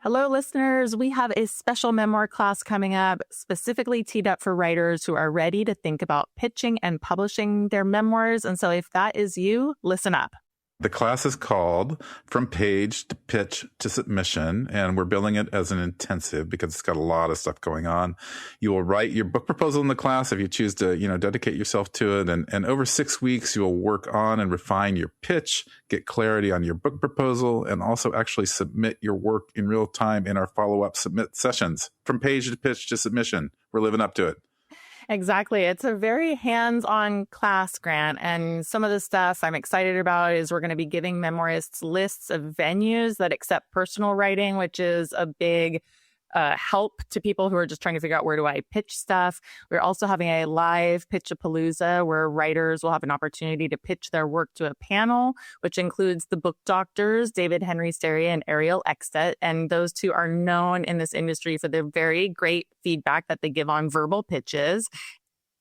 Hello, listeners. We have a special memoir class coming up, specifically teed up for writers who are ready to think about pitching and publishing their memoirs. And so if that is you, listen up. The class is called From Page to Pitch to Submission, and we're billing it as an intensive because it's got a lot of stuff going on. You will write your book proposal in the class if you choose to, dedicate yourself to it. And over 6 weeks, you will work on and refine your pitch, get clarity on your book proposal, and also actually submit your work in real time in our follow-up submit sessions. From Page to Pitch to Submission. We're living up to it. Exactly. It's a very hands-on class, Grant. And some of the stuff I'm excited about is we're going to be giving memoirists lists of venues that accept personal writing, which is a big help to people who are just trying to figure out where do I pitch stuff. We're also having a live pitch-a-palooza where writers will have an opportunity to pitch their work to a panel, which includes the book doctors, David Henry Sterry and Ariel Eckstedt. And those two are known in this industry for their very great feedback that they give on verbal pitches.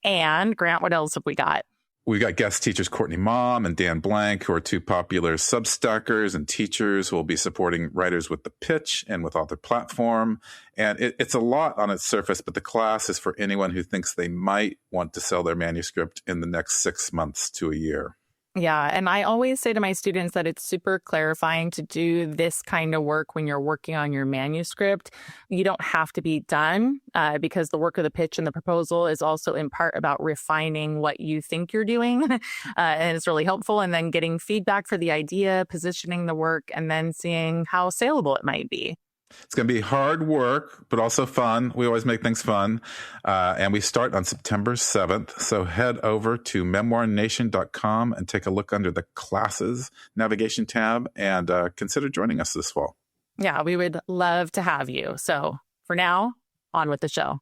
And Grant, what else have we got? We've got guest teachers Courtney Mom and Dan Blank, who are two popular Substackers and teachers who will be supporting writers with the pitch and with Author Platform. And it's a lot on its surface, but the class is for anyone who thinks they might want to sell their manuscript in the next 6 months to a year. Yeah. And I always say to my students that it's super clarifying to do this kind of work when you're working on your manuscript. You don't have to be done because the work of the pitch and the proposal is also in part about refining what you think you're doing. And it's really helpful. And then getting feedback for the idea, positioning the work, and then seeing how saleable it might be. It's going to be hard work, but also fun. We always make things fun. And we start on September 7th. So head over to memoirnation.com and take a look under the classes navigation tab and consider joining us this fall. Yeah, we would love to have you. So for now, on with the show.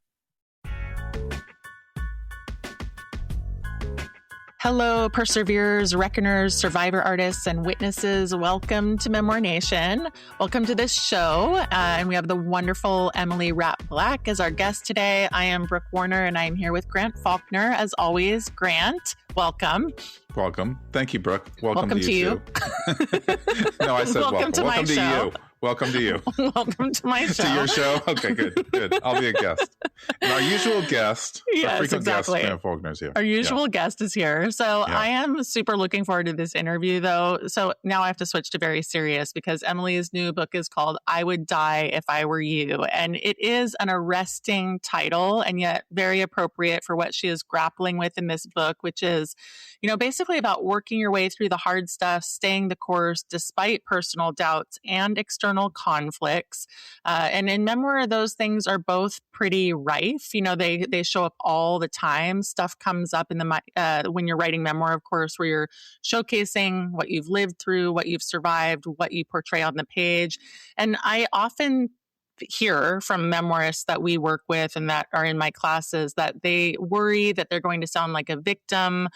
Hello, perseverers, reckoners, survivor artists, and witnesses. Welcome to Memoir Nation. Welcome to this show. And we have the wonderful Emily Rapp Black as our guest today. I am Brooke Warner, and I'm here with Grant Faulkner. As always, Grant, welcome. Welcome. Thank you, Brooke. Welcome to you. No, I said welcome to my show. You. Welcome to you. Welcome to my show. To your show? Okay, good. I'll be a guest. And our usual guest, yes, frequent exactly. guest, Grant Faulkner is here. Our usual guest is here. So I am super looking forward to this interview, though. So now I have to switch to very serious because Emily's new book is called I Would Die If I Were You. And it is an arresting title and yet very appropriate for what she is grappling with in this book, which is, basically about working your way through the hard stuff, staying the course despite personal doubts and external conflicts. And in memoir, those things are both pretty rife. They show up all the time. Stuff comes up in the when you're writing memoir, of course, where you're showcasing what you've lived through, what you've survived, what you portray on the page. And I often hear from memoirists that we work with and that are in my classes that they worry that they're going to sound like a victim.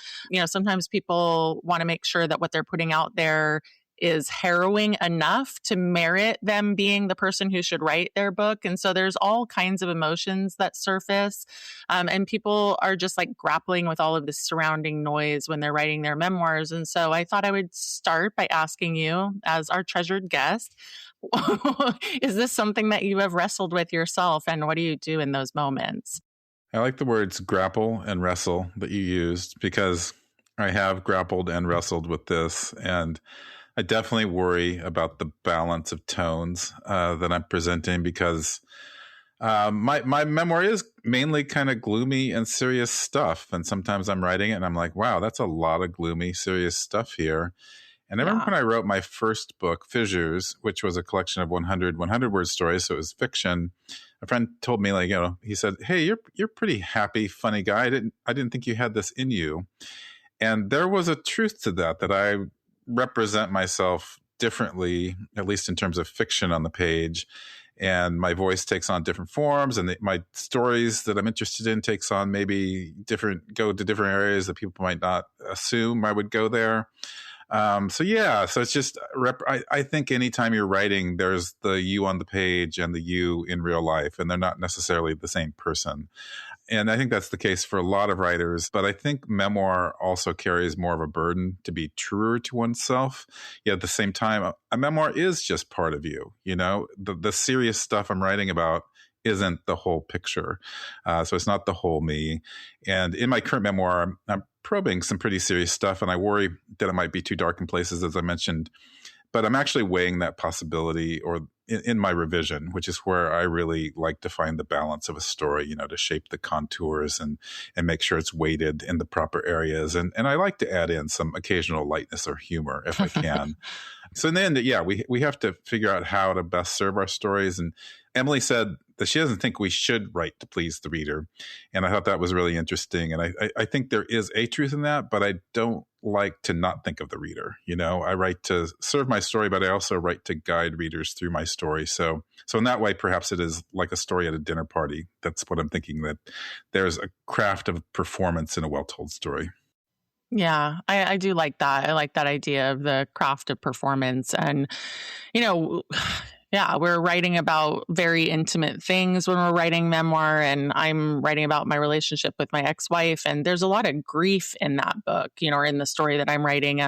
Sometimes people want to make sure that what they're putting out there is harrowing enough to merit them being the person who should write their book. And so there's all kinds of emotions that surface. And people are just like grappling with all of this surrounding noise when they're writing their memoirs. And so I thought I would start by asking you, as our treasured guest, is this something that you have wrestled with yourself? And what do you do in those moments? I like the words grapple and wrestle that you used because I have grappled and wrestled with this. And I definitely worry about the balance of tones that I'm presenting because my memoir is mainly kind of gloomy and serious stuff. And sometimes I'm writing it and I'm like, wow, that's a lot of gloomy, serious stuff here. And I remember when I wrote my first book, Fissures, which was a collection of 100 word stories, so it was fiction. A friend told me, he said, "Hey, you're a pretty happy, funny guy. I didn't think you had this in you." And there was a truth to that I represent myself differently, at least in terms of fiction on the page. And my voice takes on different forms, and my stories that I'm interested in takes on go to different areas that people might not assume I would go there. So it's just, I think anytime you're writing, there's the you on the page and the you in real life, and they're not necessarily the same person. And I think that's the case for a lot of writers. But I think memoir also carries more of a burden to be truer to oneself. Yet at the same time, a memoir is just part of you. The serious stuff I'm writing about isn't the whole picture. So it's not the whole me. And in my current memoir, I'm probing some pretty serious stuff, and I worry that it might be too dark in places, as I mentioned. But I'm actually weighing that possibility or in my revision, which is where I really like to find the balance of a story, to shape the contours and make sure it's weighted in the proper areas. And I like to add in some occasional lightness or humor if I can. So in the end, we have to figure out how to best serve our stories. And Emily said that she doesn't think we should write to please the reader. And I thought that was really interesting. And I think there is a truth in that, but I don't like to not think of the reader. I write to serve my story, but I also write to guide readers through my story. So in that way, perhaps it is like a story at a dinner party. That's what I'm thinking, that there's a craft of performance in a well-told story. Yeah, I do like that. I like that idea of the craft of performance. And, yeah, we're writing about very intimate things when we're writing memoir, and I'm writing about my relationship with my ex-wife. And there's a lot of grief in that book, or in the story that I'm writing.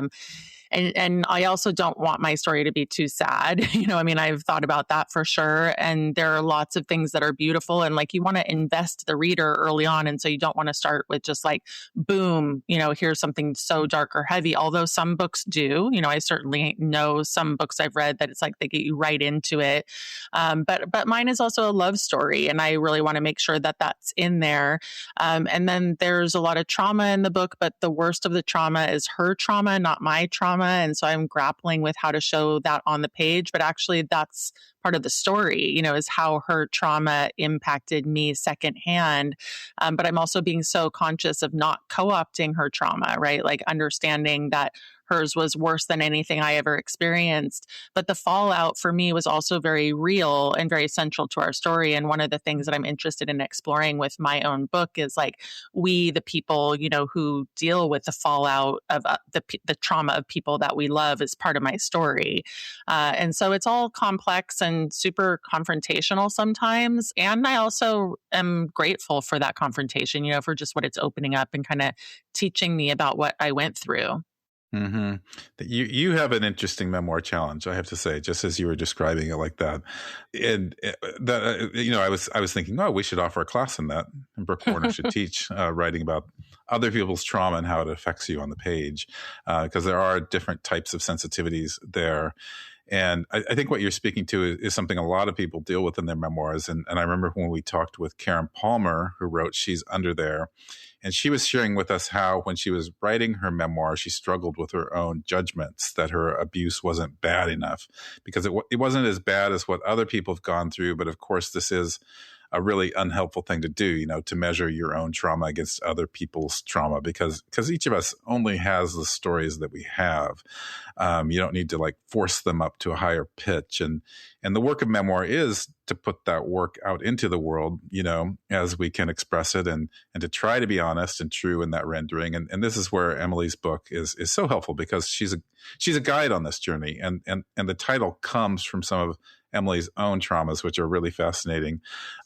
And I also don't want my story to be too sad. I've thought about that for sure. And there are lots of things that are beautiful, and you want to invest the reader early on. And so you don't want to start with just boom, here's something so dark or heavy. Although some books do, I certainly know some books I've read that it's they get you right into it. But mine is also a love story, and I really want to make sure that that's in there. And then there's a lot of trauma in the book, but the worst of the trauma is her trauma, not my trauma. And so I'm grappling with how to show that on the page, but actually that's part of the story, is how her trauma impacted me secondhand. But I'm also being so conscious of not co-opting her trauma, right? Understanding that hers was worse than anything I ever experienced. But the fallout for me was also very real and very central to our story. And one of the things that I'm interested in exploring with my own book is we, the people, who deal with the fallout of the trauma of people that we love, is part of my story. And so it's all complex and super confrontational sometimes. And I also am grateful for that confrontation, for just what it's opening up and kind of teaching me about what I went through. Mm-hmm. You have an interesting memoir challenge, I have to say, just as you were describing it like that. And that, I was thinking, we should offer a class in that. And Brooke Warner should teach writing about other people's trauma and how it affects you on the page, because there are different types of sensitivities there. And I think what you're speaking to is something a lot of people deal with in their memoirs. And I remember when we talked with Karen Palmer, who wrote She's Under There, and she was sharing with us how when she was writing her memoir, she struggled with her own judgments that her abuse wasn't bad enough, because it wasn't as bad as what other people have gone through. But of course, this is a really unhelpful thing to do, to measure your own trauma against other people's trauma, because each of us only has the stories that we have. You don't need to force them up to a higher pitch. And the work of memoir is to put that work out into the world, as we can express it, and to try to be honest and true in that rendering. And this is where Emily's book is so helpful, because she's a guide on this journey. And the title comes from some of Emily's own traumas, which are really fascinating.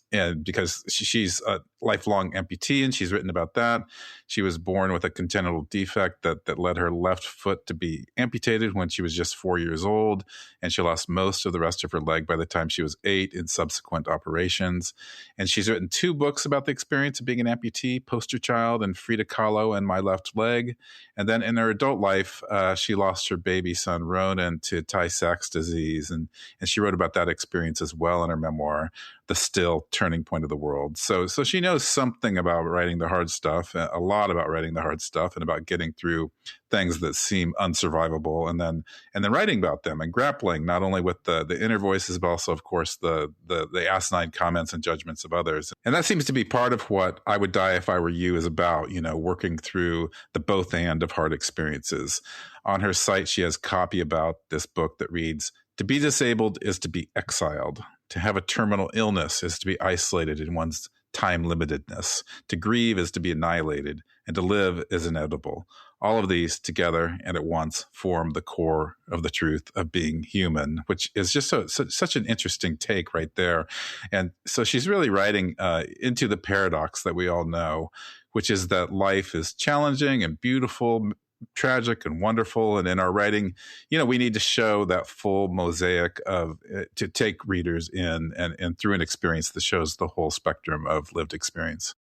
And because she's a lifelong amputee, and she's written about that. She was born with a congenital defect that led her left foot to be amputated when she was just 4 years old. And she lost most of the rest of her leg by the time she was 8 in subsequent operations. And she's written 2 books about the experience of being an amputee, Poster Child and Frida, Kahlo, and My Left Leg. And then in her adult life, she lost her baby son, Ronan, to Tay-Sachs disease. And she wrote about that experience as well in her memoir, The Still Turning Point of the World. So she knows something about writing the hard stuff, a lot about writing the hard stuff, and about getting through things that seem unsurvivable, and then writing about them and grappling not only with the inner voices, but also, of course, the asinine comments and judgments of others. And that seems to be part of what I Would Die If I Were You is about, working through the both and of hard experiences. On her site, she has copy about this book that reads, "To be disabled is to be exiled. To have a terminal illness is to be isolated in one's time limitedness. To grieve is to be annihilated, and to live is inevitable. all of these together and at once form the core of the truth of being human, which is just such an interesting take right there. And so she's really writing into the paradox that we all know, which is that life is challenging and beautiful, tragic and wonderful. And in our writing, we need to show that full mosaic of to take readers in and through an experience that shows the whole spectrum of lived experience.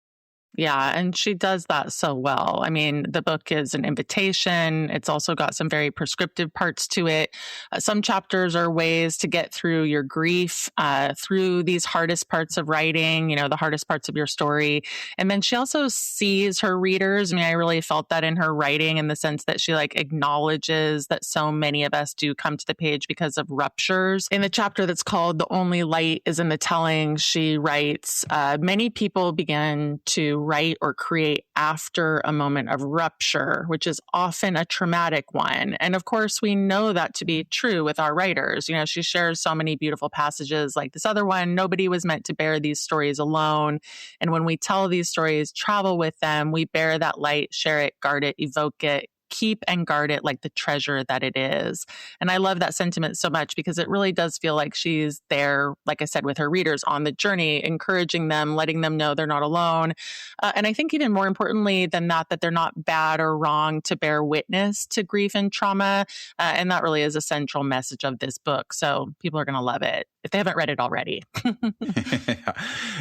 Yeah, and she does that so well. I mean, the book is an invitation. It's also got some very prescriptive parts to it. Some chapters are ways to get through your grief, through these hardest parts of writing, the hardest parts of your story. And then she also sees her readers. I mean, I really felt that in her writing in the sense that she acknowledges that so many of us do come to the page because of ruptures. In the chapter that's called "The Only Light is in the Telling," she writes, many people begin to write or create after a moment of rupture, which is often a traumatic one. And of course, we know that to be true with our writers. She shares so many beautiful passages like this other one: nobody was meant to bear these stories alone. And when we tell these stories, travel with them, we bear that light, share it, guard it, evoke it, keep and guard it like the treasure that it is. And I love that sentiment so much because it really does feel like she's there, like I said, with her readers on the journey, encouraging them, letting them know they're not alone. And I think even more importantly than that they're not bad or wrong to bear witness to grief and trauma. And that really is a central message of this book. So people are going to love it if they haven't read it already.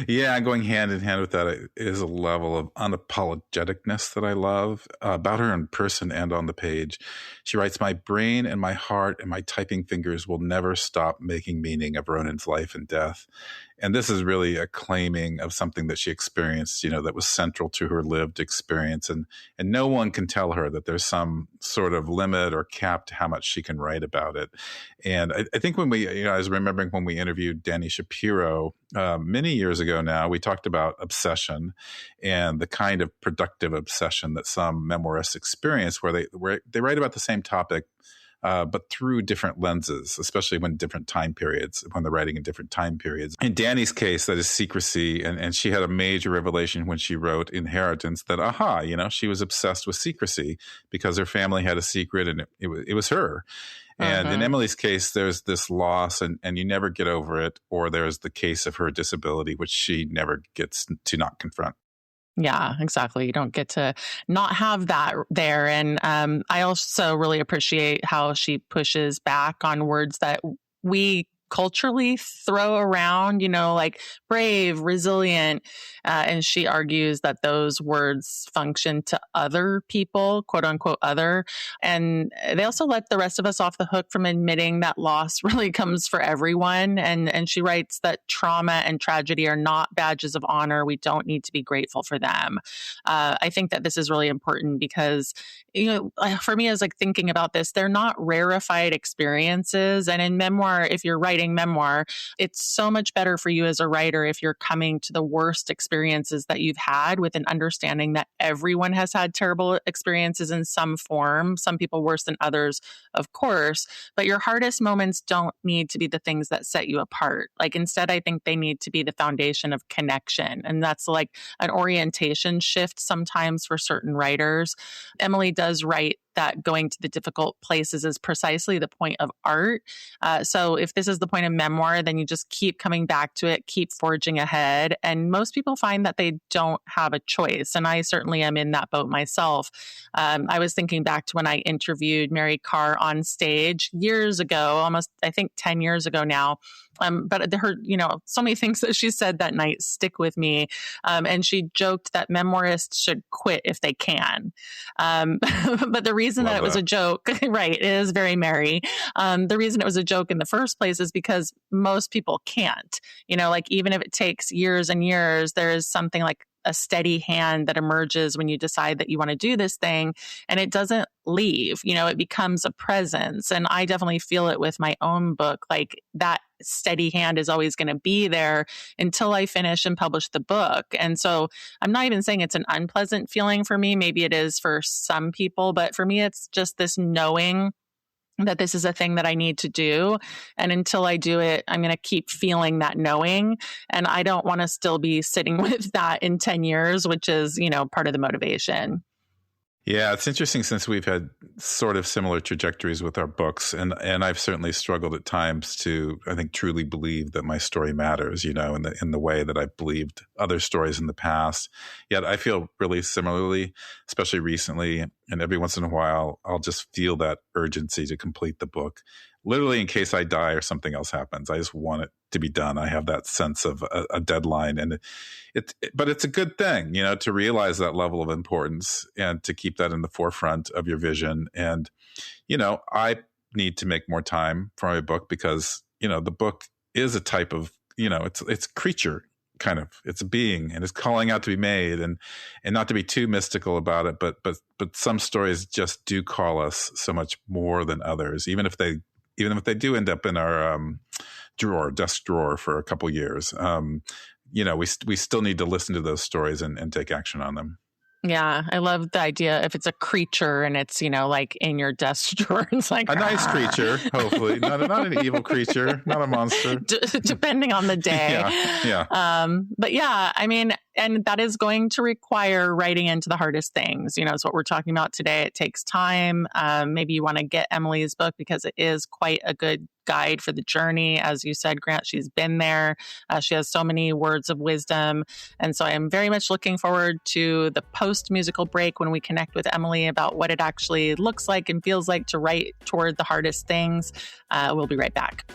Yeah, going hand in hand with that is a level of unapologeticness that I love about her in person and on the page. She writes, "My brain and my heart and my typing fingers will never stop making meaning of Ronan's life and death." And this is really a claiming of something that she experienced, that was central to her lived experience. And no one can tell her that there's some sort of limit or cap to how much she can write about it. And I think when I was remembering when we interviewed Danny Shapiro many years ago now, we talked about obsession and the kind of productive obsession that some memoirists experience where they write about the same topic, but through different lenses, especially when they're writing in different time periods. In Danny's case, that is secrecy. And she had a major revelation when she wrote Inheritance that, she was obsessed with secrecy because her family had a secret and it was her. And in Emily's case, there's this loss and you never get over it, or there's the case of her disability, which she never gets to not confront. Yeah, exactly. You don't get to not have that there. And I also really appreciate how she pushes back on words that we culturally throw around, like brave, resilient. And she argues that those words function to other people, quote unquote, other. And they also let the rest of us off the hook from admitting that loss really comes for everyone. And she writes that trauma and tragedy are not badges of honor. We don't need to be grateful for them. I think that this is really important because, for me, as thinking about this, they're not rarefied experiences. And in memoir, if you're writing memoir, it's so much better for you as a writer if you're coming to the worst experiences that you've had with an understanding that everyone has had terrible experiences in some form, some people worse than others, of course, but your hardest moments don't need to be the things that set you apart. Instead, I think they need to be the foundation of connection. And that's an orientation shift sometimes for certain writers. Emily does write that going to the difficult places is precisely the point of art. So if this is the point of memoir, then you just keep coming back to it, keep forging ahead. And most people find that they don't have a choice. And I certainly am in that boat myself. I was thinking back to when I interviewed Mary Karr on stage years ago, almost, I think 10 years ago now. But her, so many things that she said that night stick with me. And she joked that memoirists should quit if they can. But the reason that it was a joke, right, it is very merry. The reason it was a joke in the first place is because most people can't. Even if it takes years and years, there is something like a steady hand that emerges when you decide that you want to do this thing, and it doesn't leave. It becomes a presence. And I definitely feel it with my own book. That steady hand is always going to be there until I finish and publish the book. And so I'm not even saying it's an unpleasant feeling for me. Maybe it is for some people, but for me, it's just this knowing that this is a thing that I need to do. And until I do it, I'm going to keep feeling that knowing. And I don't want to still be sitting with that in 10 years, which is, part of the motivation. Yeah, it's interesting since we've had sort of similar trajectories with our books, and I've certainly struggled at times to, I think, truly believe that my story matters, in the way that I've believed other stories in the past. Yet I feel really similarly, especially recently, and every once in a while, I'll just feel that urgency to complete the book, literally in case I die or something else happens. I just want it to be done. I have that sense of a deadline, and but it's a good thing, to realize that level of importance and to keep that in the forefront of your vision. And, I need to make more time for my book because, the book is a type of, it's creature kind of, it's a being and it's calling out to be made, and not to be too mystical about it. But some stories just do call us so much more than others, even if they do end up in our desk drawer for a couple years. We still need to listen to those stories and take action on them. Yeah, I love the idea if it's a creature and it's, like in your desk drawer. It's like a nice creature, hopefully. Not an evil creature, not a monster. Depending on the day. Yeah. But yeah, I mean, and that is going to require writing into the hardest things. It's what we're talking about today. It takes time. Maybe you want to get Emily's book because it is quite a good guide for the journey. As you said, Grant, she's been there. She has so many words of wisdom. And so I am very much looking forward to the post-musical break when we connect with Emily about what it actually looks like and feels like to write toward the hardest things. We'll be right back.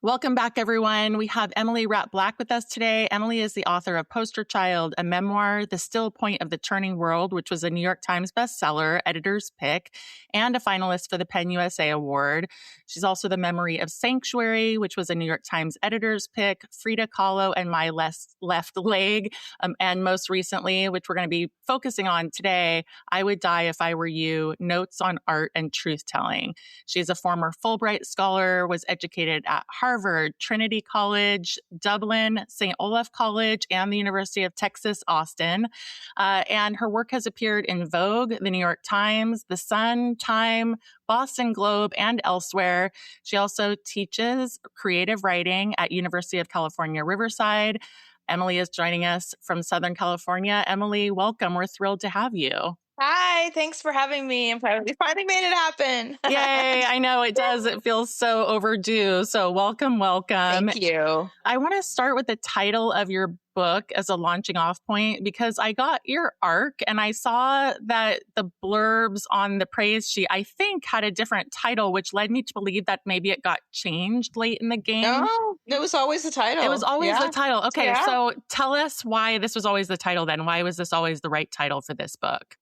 Welcome back, everyone. We have Emily Rapp Black with us today. Emily is the author of Poster Child, a memoir, The Still Point of the Turning World, which was a New York Times bestseller, editor's pick, and a finalist for the PEN USA Award. She's also the memory of Sanctuary, which was a New York Times editor's pick, Frida, Kahlo, and My Left Leg, and most recently, which we're going to be focusing on today, I Would Die If I Were You, Notes on Art and Truthtelling. She's a former Fulbright scholar, was educated at Harvard, Trinity College-Dublin, St. Olaf College, and the University of Texas, Austin. And her work has appeared in Vogue, the New York Times, The Sun, Time, Boston Globe, and elsewhere. She also teaches creative writing at University of California-Riverside. Emily is joining us from Southern California. Emily, welcome. We're thrilled to have you. Hi, thanks for having me. We finally made it happen. Yay, I know it does. It feels so overdue. So welcome. Thank you. I want to start with the title of your book as a launching off point because I got your arc and I saw that the blurbs on the praise sheet, I think, had a different title, which led me to believe that maybe it got changed late in the game. No, it was always the title. It was always the title. Okay, so tell us why this was always the title then. Why was this always the right title for this book?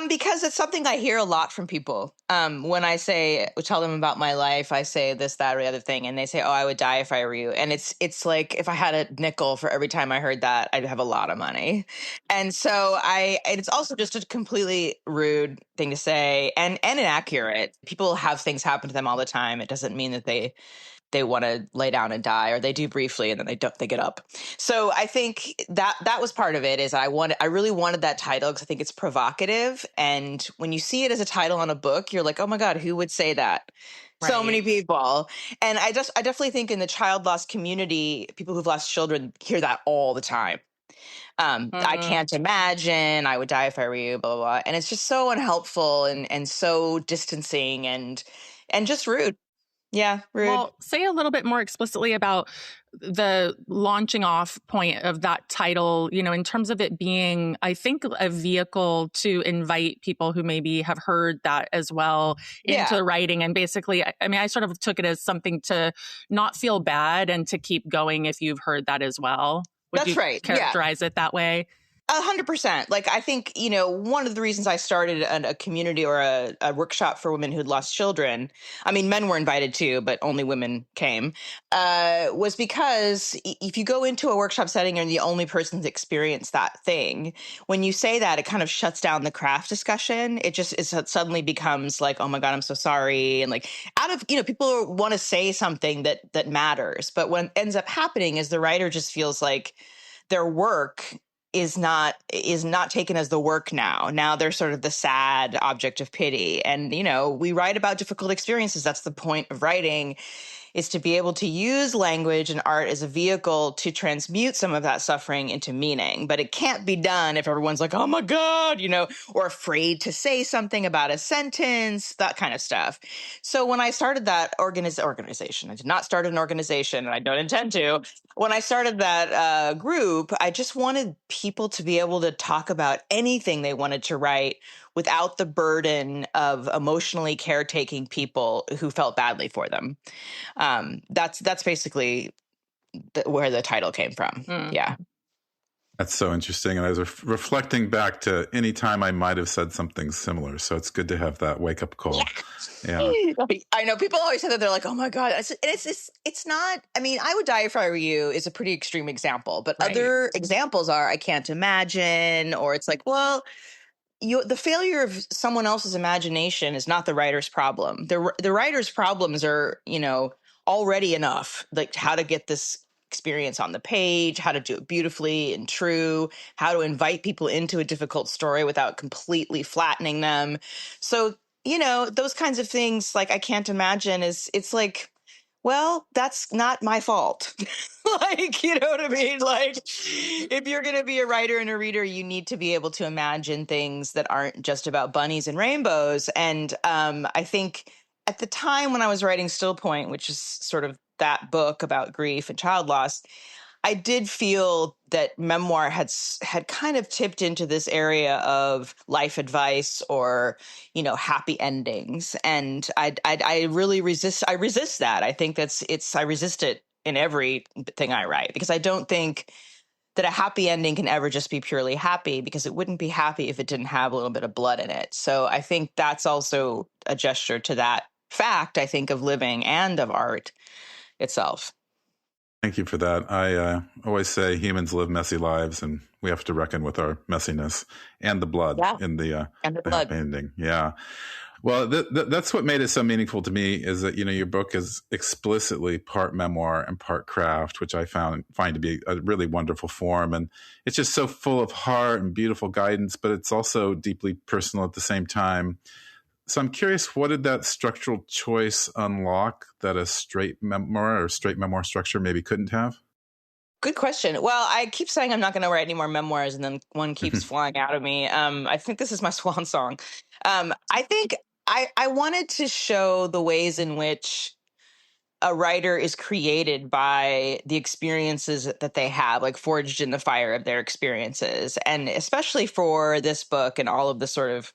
Because it's something I hear a lot from people. When I tell them about my life, I say this, that, or the other thing, and they say, "Oh, I would die if I were you." And it's like if I had a nickel for every time I heard that, I'd have a lot of money. And so it's also just a completely rude thing to say, and inaccurate. People have things happen to them all the time. It doesn't mean that they want to lay down and die, or they do briefly and then they get up. So I think that was part of it. Is I really wanted that title because I think it's provocative. And when you see it as a title on a book, you're like, oh my God, who would say that? Right. So many people. And I definitely think in the child loss community, people who've lost children hear that all the time. I can't imagine, I would die if I were you, blah, blah, blah. And it's just so unhelpful and so distancing and just rude. Yeah, rude. Well, say a little bit more explicitly about the launching off point of that title, in terms of it being, I think, a vehicle to invite people who maybe have heard that as well into the writing. And basically, I mean, I sort of took it as something to not feel bad and to keep going if you've heard that as well. Would That's you right. characterize it that way? 100%. Like, I think, one of the reasons I started a community or a workshop for women who'd lost children, I mean, men were invited too, but only women came, was because if you go into a workshop setting and you're the only person to experience that thing, when you say that, it kind of shuts down the craft discussion. It suddenly becomes like, oh my God, I'm so sorry. And like people want to say something that matters. But what ends up happening is the writer just feels like their work is not taken as the work now. Now they're sort of the sad object of pity. And, we write about difficult experiences. That's the point of writing, is to be able to use language and art as a vehicle to transmute some of that suffering into meaning. But it can't be done if everyone's like, oh my God, or afraid to say something about a sentence, that kind of stuff. So when I started that organization, I did not start an organization and I don't intend to. When I started that group, I just wanted people to be able to talk about anything they wanted to write without the burden of emotionally caretaking people who felt badly for them. That's basically where the title came from. Yeah. That's so interesting. And I was reflecting back to any time I might have said something similar. So it's good to have that wake up call. Yeah. I know people always say that. They're like, oh my God. It's not, I mean, I would die if I were you is a pretty extreme example, but other examples are, I can't imagine, or it's like, well, the failure of someone else's imagination is not the writer's problem. The writer's problems are, already enough, like how to get this experience on the page, how to do it beautifully and true, how to invite people into a difficult story without completely flattening them. So, those kinds of things, like I can't imagine, it's like, well, that's not my fault. Like, you know what I mean? Like, if you're going to be a writer and a reader, you need to be able to imagine things that aren't just about bunnies and rainbows. And I think at the time when I was writing Still Point, which is sort of that book about grief and child loss, I did feel that Memoir had kind of tipped into this area of life advice or, happy endings. And I really resist that. I think I resist it in everything I write, because I don't think that a happy ending can ever just be purely happy, because it wouldn't be happy if it didn't have a little bit of blood in it. So I think that's also a gesture to that fact, I think, of living and of art itself. Thank you for that. I always say humans live messy lives, and we have to reckon with our messiness and the blood in the happy ending. Yeah. Well, that's what made it so meaningful to me, is that, your book is explicitly part memoir and part craft, which I find to be a really wonderful form. And it's just so full of heart and beautiful guidance, but it's also deeply personal at the same time. So I'm curious, what did that structural choice unlock that a straight memoir or straight memoir structure maybe couldn't have? Good question. Well, I keep saying I'm not going to write any more memoirs, and then one keeps flying out of me. I think this is my swan song. I think I wanted to show the ways in which a writer is created by the experiences that they have, like forged in the fire of their experiences. And especially for this book and all of the sort of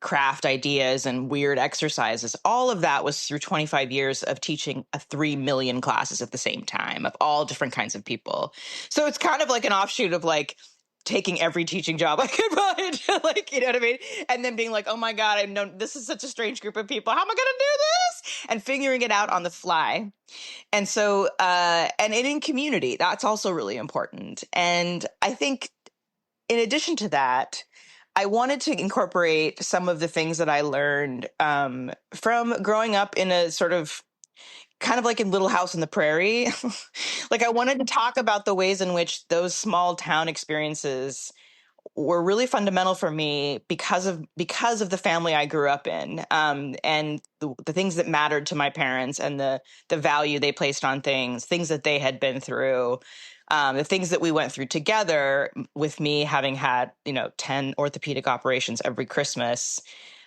craft ideas and weird exercises, all of that was through 25 years of teaching 3 million classes at the same time of all different kinds of people. So it's kind of like an offshoot of like taking every teaching job I could find, like, you know what I mean? And then being like, oh my God, I know this is such a strange group of people. How am I going to do this? And figuring it out on the fly. And so, and in community, that's also really important. And I think in addition to that, I wanted to incorporate some of the things that I learned from growing up in a sort of kind of like a Little House on the Prairie. Like, I wanted to talk about the ways in which those small town experiences were really fundamental for me because of the family I grew up in, and the things that mattered to my parents, and the value they placed on things that they had been through. The things that we went through together, with me having had, 10 orthopedic operations every Christmas,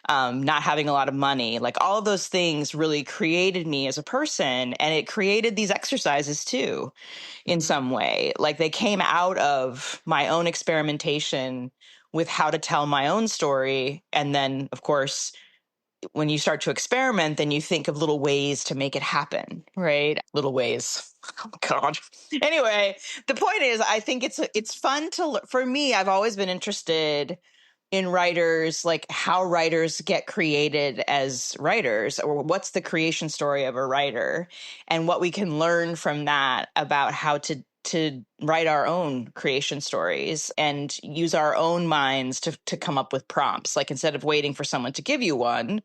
not having a lot of money, like all of those things really created me as a person. And it created these exercises too, in some way. Like, they came out of my own experimentation with how to tell my own story. And then, of course, when you start to experiment, then you think of little ways to make it happen, right? Little ways. Oh, God. Anyway, the point is, I think it's fun for me, I've always been interested in writers, like how writers get created as writers, or what's the creation story of a writer, and what we can learn from that about how to write our own creation stories and use our own minds to come up with prompts. Like, instead of waiting for someone to give you one,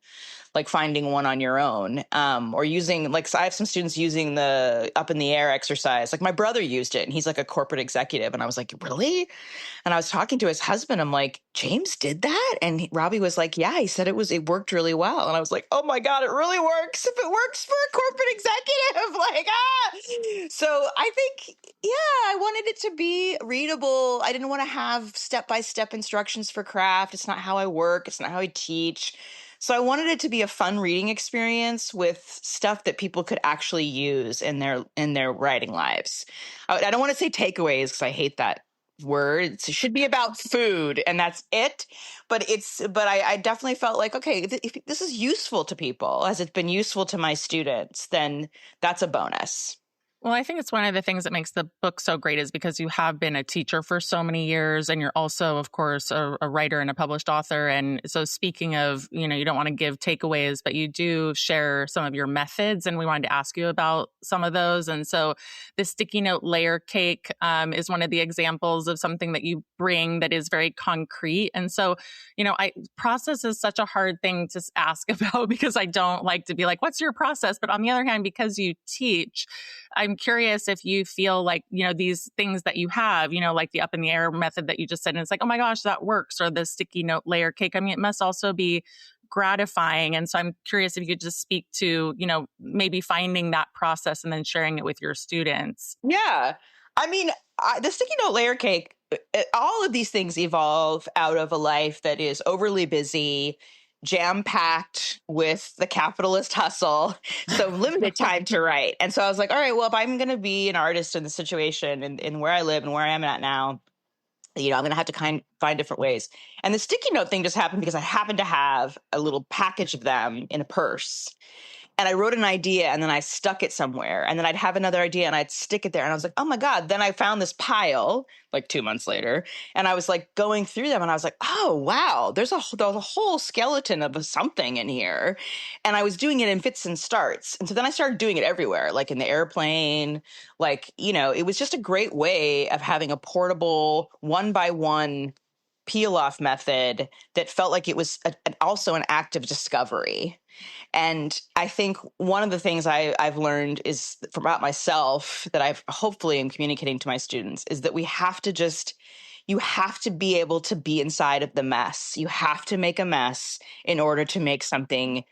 like finding one on your own, or using, like, so I have some students using the up in the air exercise. Like my brother used it and he's like a corporate executive. And I was like, really? And I was talking to his husband. I'm like, James did that? And Robbie was like, yeah, he said it worked really well. And I was like, oh my God, it really works. If it works for a corporate executive, like, So I think, yeah, I wanted it to be readable. I didn't want to have step-by-step instructions for craft. It's not how I work. It's not how I teach. So I wanted it to be a fun reading experience with stuff that people could actually use in their writing lives. I don't want to say takeaways because I hate that word. It should be about food and that's it. But I definitely felt like, okay, if this is useful to people, as it's been useful to my students, then that's a bonus. Well, I think it's one of the things that makes the book so great is because you have been a teacher for so many years and you're also, of course, a writer and a published author. And so speaking of, you don't want to give takeaways, but you do share some of your methods. And we wanted to ask you about some of those. And so the sticky note layer cake is one of the examples of something that you bring that is very concrete. And so, process is such a hard thing to ask about because I don't like to be like, what's your process? But on the other hand, because you teach, I'm curious if you feel like, these things that you have, like the up in the air method that you just said, and it's like, oh my gosh, that works, or the sticky note layer cake. I mean, it must also be gratifying. And so I'm curious if you could just speak to, maybe finding that process and then sharing it with your students. Yeah. I mean, the sticky note layer cake, all of these things evolve out of a life that is overly busy, jam-packed with the capitalist hustle, so limited time to write. And so I was like, all right, well, if I'm going to be an artist in the situation in where I live and where I am at now, I'm going to have to find different ways. And the sticky note thing just happened because I happened to have a little package of them in a purse. And I wrote an idea and then I stuck it somewhere. And then I'd have another idea and I'd stick it there. And I was like, oh my God. Then I found this pile like 2 months later. And I was like going through them and I was like, oh, wow, there's a whole skeleton of something in here. And I was doing it in fits and starts. And so then I started doing it everywhere, like in the airplane, it was just a great way of having a portable 1-by-1 peel off method that felt like it was also an act of discovery. And I think one of the things I've learned is about myself that I've hopefully am communicating to my students is that you have to be able to be inside of the mess. You have to make a mess in order to make something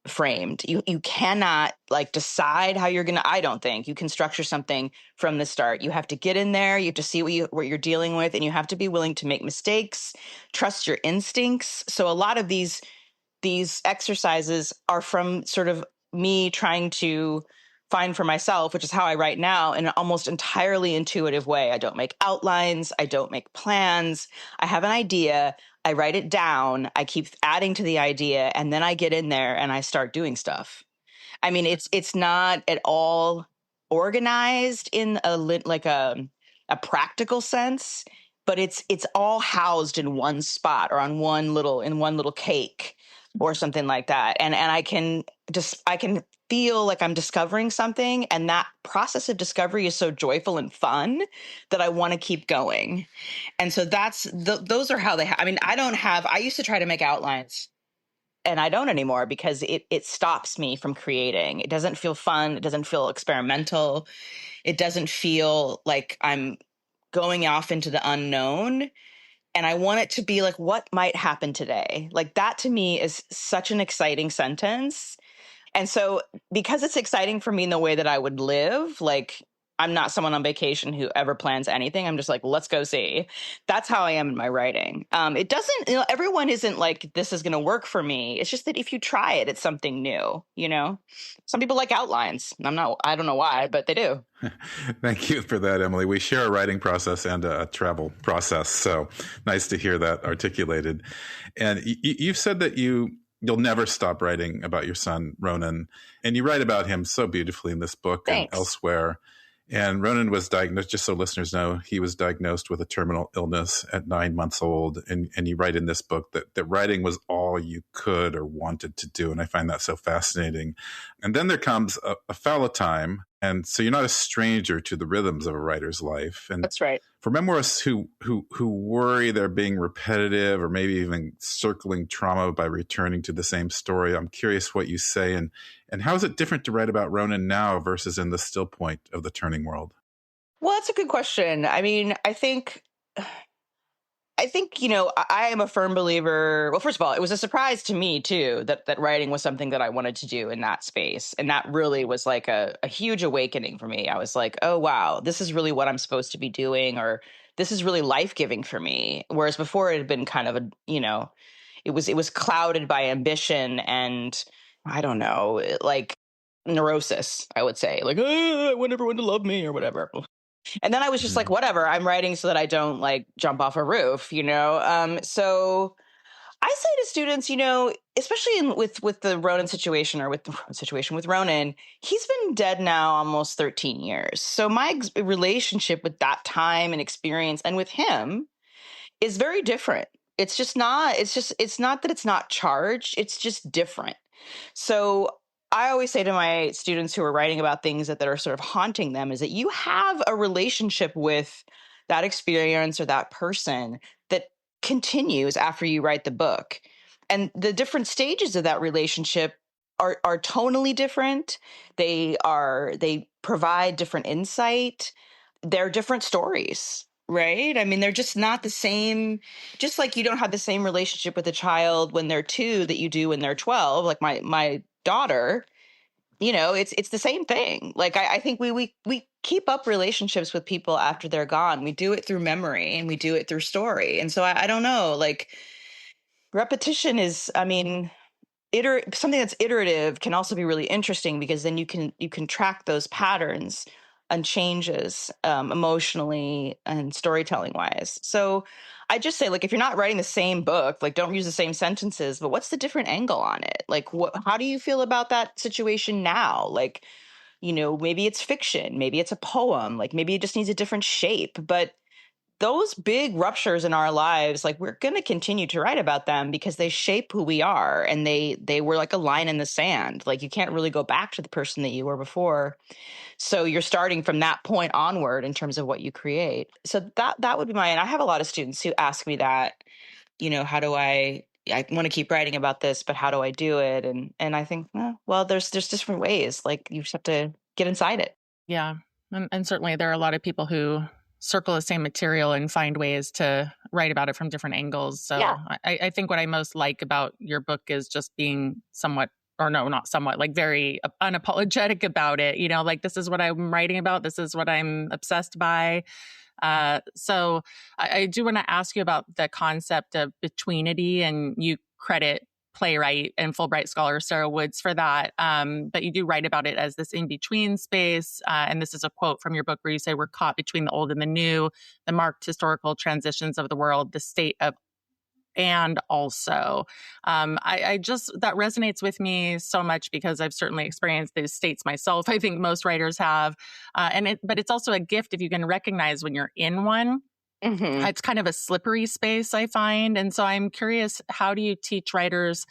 framed. You cannot decide how you're going to, I don't think you can structure something from the start. You have to get in there. You have to see what you're dealing with, and you have to be willing to make mistakes, trust your instincts. So a lot of these exercises are from sort of me trying to find for myself, which is how I write now, in an almost entirely intuitive way. I don't make outlines. I don't make plans. I have an idea. I write it down. I keep adding to the idea. And then I get in there and I start doing stuff. I mean, it's not at all organized in a practical sense, but it's all housed in one spot or in one little cake or something like that. And I can feel like I'm discovering something. And that process of discovery is so joyful and fun that I want to keep going. And so those are how I used to try to make outlines and I don't anymore because it stops me from creating. It doesn't feel fun. It doesn't feel experimental. It doesn't feel like I'm going off into the unknown. And I want it to be like, what might happen today? Like that to me is such an exciting sentence. And so because it's exciting for me in the way that I would live, like I'm not someone on vacation who ever plans anything. I'm just like, let's go see. That's how I am in my writing. It doesn't, everyone isn't like, this is going to work for me. It's just that if you try it, it's something new, Some people like outlines. I don't know why, but they do. Thank you for that, Emily. We share a writing process and a travel process. So nice to hear that articulated. And you've said that you'll never stop writing about your son, Ronan. And you write about him so beautifully in this book. Thanks. And elsewhere. And Ronan was diagnosed, just so listeners know, he was diagnosed with a terminal illness at 9 months old. And you write in this book that writing was all you could or wanted to do. And I find that so fascinating. And then there comes a fallow time And so you're not a stranger to the rhythms of a writer's life. And that's right. For memoirists who worry they're being repetitive or maybe even circling trauma by returning to the same story, I'm curious what you say. And how is it different to write about Ronan now versus in the still point of the turning world? Well, that's a good question. I mean, I think, I am a firm believer. Well, first of all, it was a surprise to me too, that writing was something that I wanted to do in that space. And that really was like a huge awakening for me. I was like, oh, wow, this is really what I'm supposed to be doing, or this is really life-giving for me. Whereas before it had been kind of it was clouded by ambition and I don't know, like neurosis, I would say, like, oh, I want everyone to love me or whatever. And then I was just like, whatever, I'm writing so that I don't like jump off a roof, So I say to students, especially with the Ronan situation or with the situation with Ronan, he's been dead now almost 13 years. So my relationship with that time and experience and with him is very different. It's not that it's not charged. It's just different. So I always say to my students who are writing about things that are sort of haunting them is that you have a relationship with that experience or that person that continues after you write the book. And the different stages of that relationship are tonally different. They provide different insight. They're different stories. Right. I mean, they're just not the same. Just like you don't have the same relationship with a child when they're 2 that you do when they're 12. Like my daughter, it's the same thing. Like I think we keep up relationships with people after they're gone. We do it through memory and we do it through story. And so I don't know, like repetition is, I mean, something that's iterative can also be really interesting because then you can track those patterns and changes emotionally and storytelling wise. So I just say, like, if you're not writing the same book, like, don't use the same sentences, but what's the different angle on it? Like, how do you feel about that situation now? Like, maybe it's fiction, maybe it's a poem, like maybe it just needs a different shape, but those big ruptures in our lives, like we're going to continue to write about them because they shape who we are. And they were like a line in the sand. Like you can't really go back to the person that you were before. So you're starting from that point onward in terms of what you create. So that would be and I have a lot of students who ask me that, how do I want to keep writing about this, but how do I do it? And I think, well, there's different ways. Like you just have to get inside it. Yeah. And certainly there are a lot of people who circle the same material and find ways to write about it from different angles. So yeah. I think what I most like about your book is just being somewhat, or no, not somewhat, like very unapologetic about it. Like this is what I'm writing about. This is what I'm obsessed by. So I do want to ask you about the concept of betweenity, and you credit playwright and Fulbright scholar Sarah Woods for that. But you do write about it as this in-between space. And this is a quote from your book where you say, we're caught between the old and the new, the marked historical transitions of the world, the state of and also. I just, that resonates with me so much because I've certainly experienced these states myself. I think most writers have. But it's also a gift if you can recognize when you're in one. Mm-hmm. It's kind of a slippery space, I find. And so I'm curious, how do you teach writers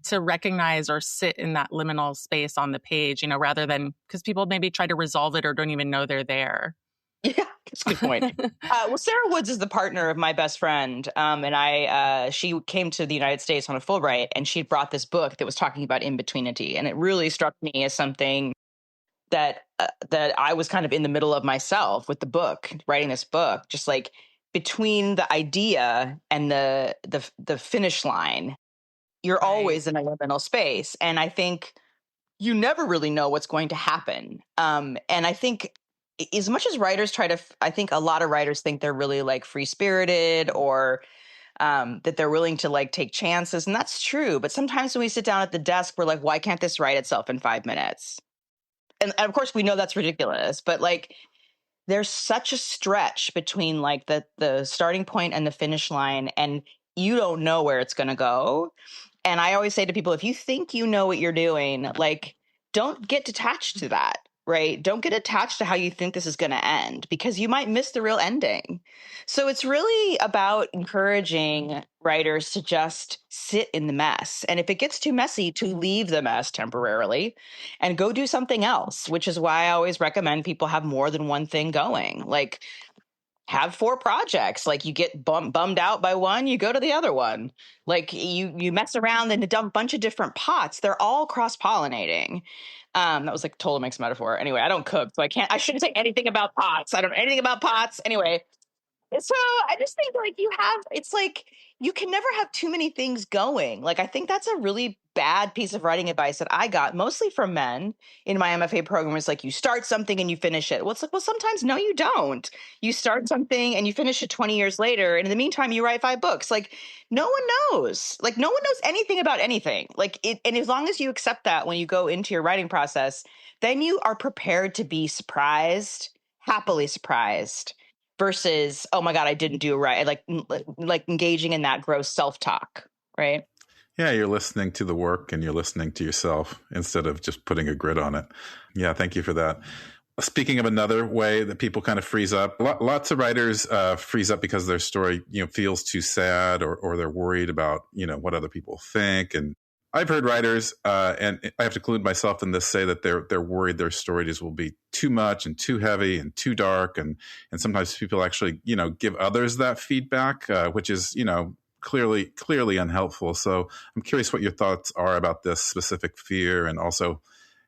to recognize or sit in that liminal space on the page, rather than, because people maybe try to resolve it or don't even know they're there? Yeah, that's a good point. Well, Sarah Woods is the partner of my best friend. And she came to the United States on a Fulbright, and she brought this book that was talking about in-betweenity. And it really struck me as something that I was kind of in the middle of myself with the book, writing this book, just like between the idea and the finish line, you're right. Always in a liminal space. And I think you never really know what's going to happen. And I think as much as writers I think a lot of writers think they're really like free spirited or that they're willing to like take chances. And that's true. But sometimes when we sit down at the desk, we're like, why can't this write itself in 5 minutes? And of course we know that's ridiculous, but like, there's such a stretch between like the starting point and the finish line, and you don't know where it's going to go. And I always say to people, if you think you know what you're doing, like, don't get detached to that. right? Don't get attached to how you think this is going to end, because you might miss the real ending. So it's really about encouraging writers to just sit in the mess. And if it gets too messy, to leave the mess temporarily and go do something else, which is why I always recommend people have more than one thing going. Like, have 4 projects. Like, you get bummed out by one, you go to the other one. Like, you mess around in a bunch of different pots. They're all cross-pollinating. That was like a total mixed metaphor. Anyway, I don't cook, so I shouldn't say anything about pots. I don't know anything about pots. Anyway, so I just think, like, it's like you can never have too many things going. Like, I think that's a really bad piece of writing advice that I got mostly from men in my MFA program. It's like, you start something and you finish it. Well, it's like, well, sometimes no, you don't. You start something and you finish it 20 years later. And in the meantime, you write 5 books. Like, no one knows. Like, no one knows anything about anything. Like, and as long as you accept that when you go into your writing process, then you are prepared to be surprised, happily surprised, versus, oh my God, I didn't do it right. Like engaging in that gross self-talk, right? Yeah, you're listening to the work and you're listening to yourself instead of just putting a grid on it. Yeah, thank you for that. Speaking of another way that people kind of freeze up, lots of writers freeze up because their story, feels too sad, or they're worried about, what other people think. And I've heard writers, and I have to include myself in this, say that they're worried their stories will be too much and too heavy and too dark, and sometimes people actually give others that feedback, which is clearly unhelpful. So I'm curious what your thoughts are about this specific fear, and also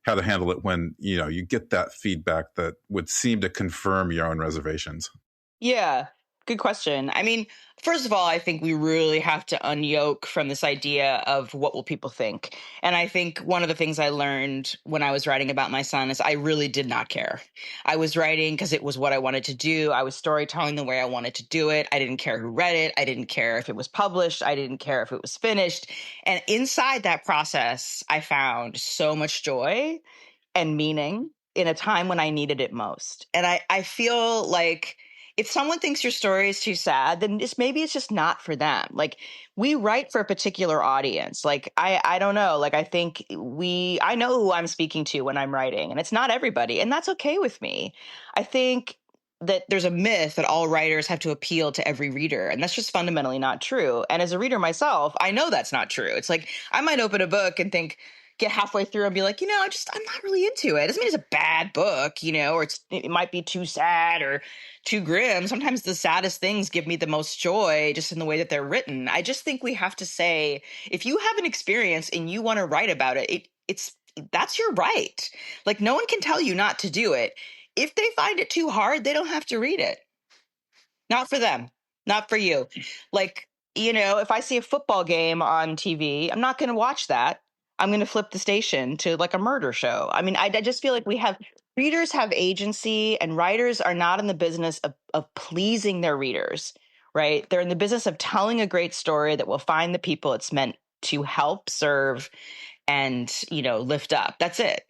how to handle it when you get that feedback that would seem to confirm your own reservations. Yeah, good question. I mean, first of all, I think we really have to unyoke from this idea of what will people think. And I think one of the things I learned when I was writing about my son is I really did not care. I was writing because it was what I wanted to do. I was storytelling the way I wanted to do it. I didn't care who read it. I didn't care if it was published. I didn't care if it was finished. And inside that process, I found so much joy and meaning in a time when I needed it most. And I feel like if someone thinks your story is too sad, then maybe it's just not for them. Like, we write for a particular audience. Like, I don't know. Like, I think I know who I'm speaking to when I'm writing, and it's not everybody. And that's okay with me. I think that there's a myth that all writers have to appeal to every reader, and that's just fundamentally not true. And as a reader myself, I know that's not true. It's like, I might open a book and get halfway through and be like, I'm not really into it. It doesn't mean it's a bad book, or it might be too sad or too grim. Sometimes the saddest things give me the most joy just in the way that they're written. I just think we have to say, if you have an experience and you want to write about it, that's your right. Like, no one can tell you not to do it. If they find it too hard, they don't have to read it. Not for them, not for you. Like, if I see a football game on TV, I'm not going to watch that. I'm going to flip the station to like a murder show. I mean, I just feel like readers have agency, and writers are not in the business of pleasing their readers, right? They're in the business of telling a great story that will find the people it's meant to help, serve, and, lift up. That's it.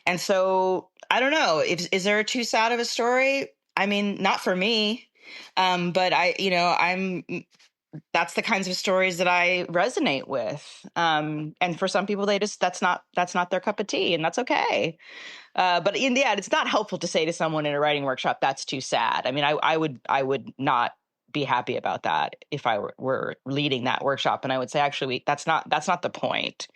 And so I don't know, is there too sad of a story? I mean, not for me. But that's the kinds of stories that I resonate with. And for some people, that's not their cup of tea, and that's okay. But in the end, it's not helpful to say to someone in a writing workshop, that's too sad. I mean, I would not be happy about that if I were leading that workshop. And I would say, actually, that's not the point.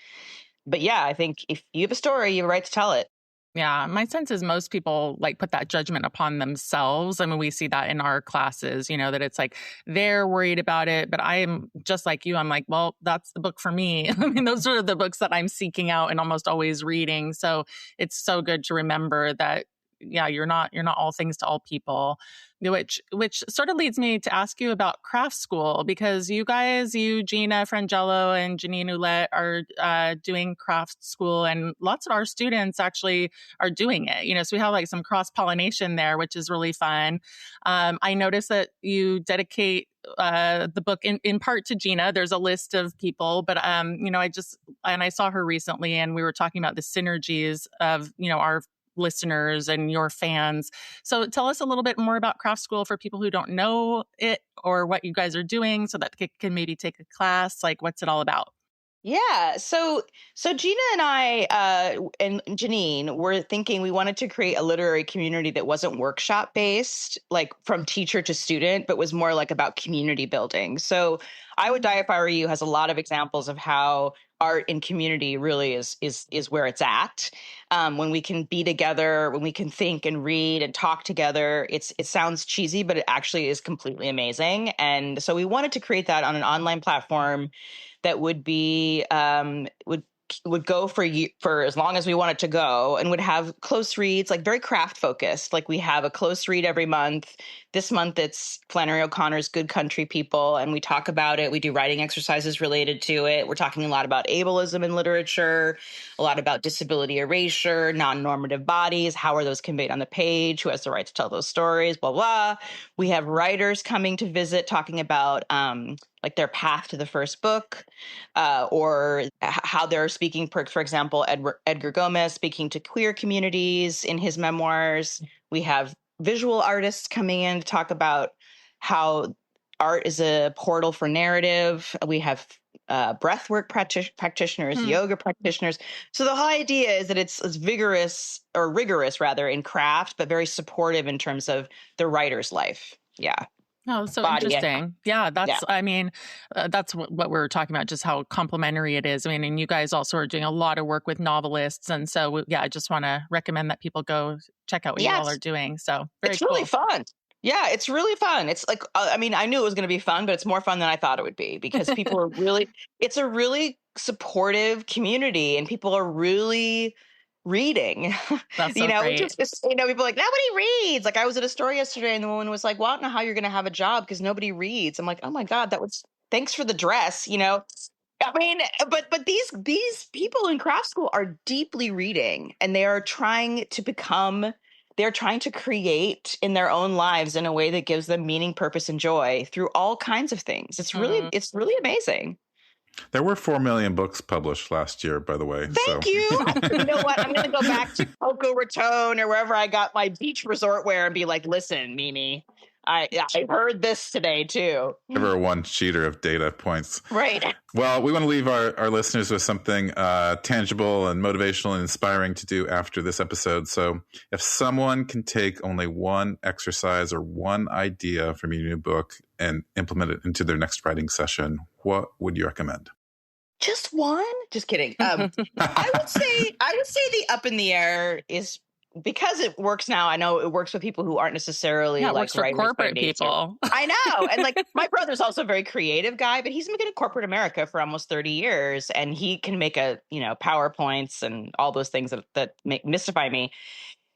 But yeah, I think if you have a story, you have a right to tell it. Yeah, my sense is most people put that judgment upon themselves. I mean, we see that in our classes, that it's like they're worried about it, but I am just like you. I'm like, well, that's the book for me. I mean, those are the books that I'm seeking out and almost always reading. So it's so good to remember that, yeah, you're not all things to all people, which sort of leads me to ask you about craft school, because you guys, Gina Frangello and Janine Ouellette, are doing craft school, and lots of our students actually are doing it. So we have some cross-pollination there, which is really fun. I noticed that you dedicate the book in part to Gina. There's a list of people, but I saw her recently, and we were talking about the synergies of our listeners and your fans. So tell us a little bit more about craft school for people who don't know it, or what you guys are doing, so that they can maybe take a class. Like, what's it all about? Yeah. So Gina and I and Janine were thinking we wanted to create a literary community that wasn't workshop based, like from teacher to student, but was more like about community building. So I Would Die If I Were You has a lot of examples of how art and community really is where it's at. When we can be together, when we can think and read and talk together, it sounds cheesy, but it actually is completely amazing. And so we wanted to create that on an online platform that would be would go for as long as we want it to go, and would have close reads, like very craft focused. Like we have a close read every month. This month it's Flannery O'Connor's Good Country People, and we talk about it. We do writing exercises related to it. We're talking a lot about ableism in literature, a lot about disability erasure, non-normative bodies. How are those conveyed on the page? Who has the right to tell those stories? Blah, blah. We have writers coming to visit talking about like their path to the first book, or how they're speaking, for example, Edgar Gomez speaking to queer communities in his memoirs. We have visual artists coming in to talk about how art is a portal for narrative. We have breathwork practitioners, yoga practitioners. So the whole idea is that it's vigorous, or rigorous rather, in craft, but very supportive in terms of the writer's life. Yeah. Oh, so interesting. Yeah, I mean, that's what we're talking about, just how complementary it is. I mean, and you guys also are doing a lot of work with novelists. And so, I just want to recommend that people go check out what you all are doing. So it's really fun. Yeah, it's really fun. It's like, I mean, I knew it was going to be fun, but it's more fun than I thought it would be, because people are it's a really supportive community, and people are really reading. That's so great. People are like, nobody reads. Like I was at a store yesterday and the woman was like, well, I don't know how you're going to have a job because nobody reads. I'm like, oh my God, thanks for the dress, I mean, but these people in craft school are deeply reading, and they are trying to create in their own lives in a way that gives them meaning, purpose, and joy through all kinds of things. It's really amazing. There were 4 million books published last year, by the way. Thank you. You know what? I'm going to go back to Boca Raton or wherever I got my beach resort wear and be like, listen, Mimi, I heard this today too. Never one cheater of data points. Right. Well, we want to leave our listeners with something tangible and motivational and inspiring to do after this episode. So if someone can take only one exercise or one idea from your new book and implement it into their next writing session, what would you recommend? Just one? Just kidding. I would say the up in the air is, because it works now. I know it works with people who aren't necessarily like works for corporate people. I know. And like my brother's also a very creative guy, but he's been in corporate America for almost 30 years. And he can make PowerPoints and all those things that mystify me.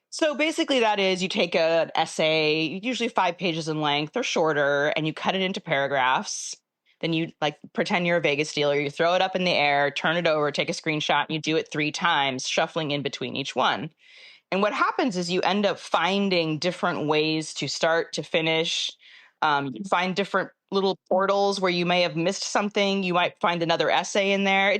So basically that is, you take an essay, usually 5 pages in length or shorter, and you cut it into paragraphs. Then you pretend you're a Vegas dealer. You throw it up in the air, turn it over, take a screenshot, and you do it 3 times, shuffling in between each one. And what happens is you end up finding different ways to start to finish. You find different little portals where you may have missed something. You might find another essay in there.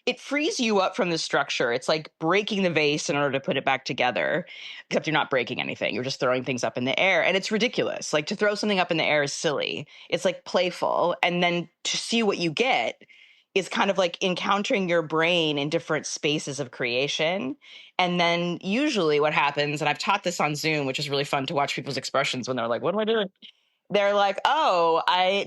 It frees you up from the structure. It's like breaking the vase in order to put it back together, except you're not breaking anything. You're just throwing things up in the air. And it's ridiculous. Like, to throw something up in the air is silly. It's like playful. And then to see what you get is kind of like encountering your brain in different spaces of creation. And then usually what happens, and I've taught this on Zoom, which is really fun to watch people's expressions when they're like, what am I doing? They're like, oh, I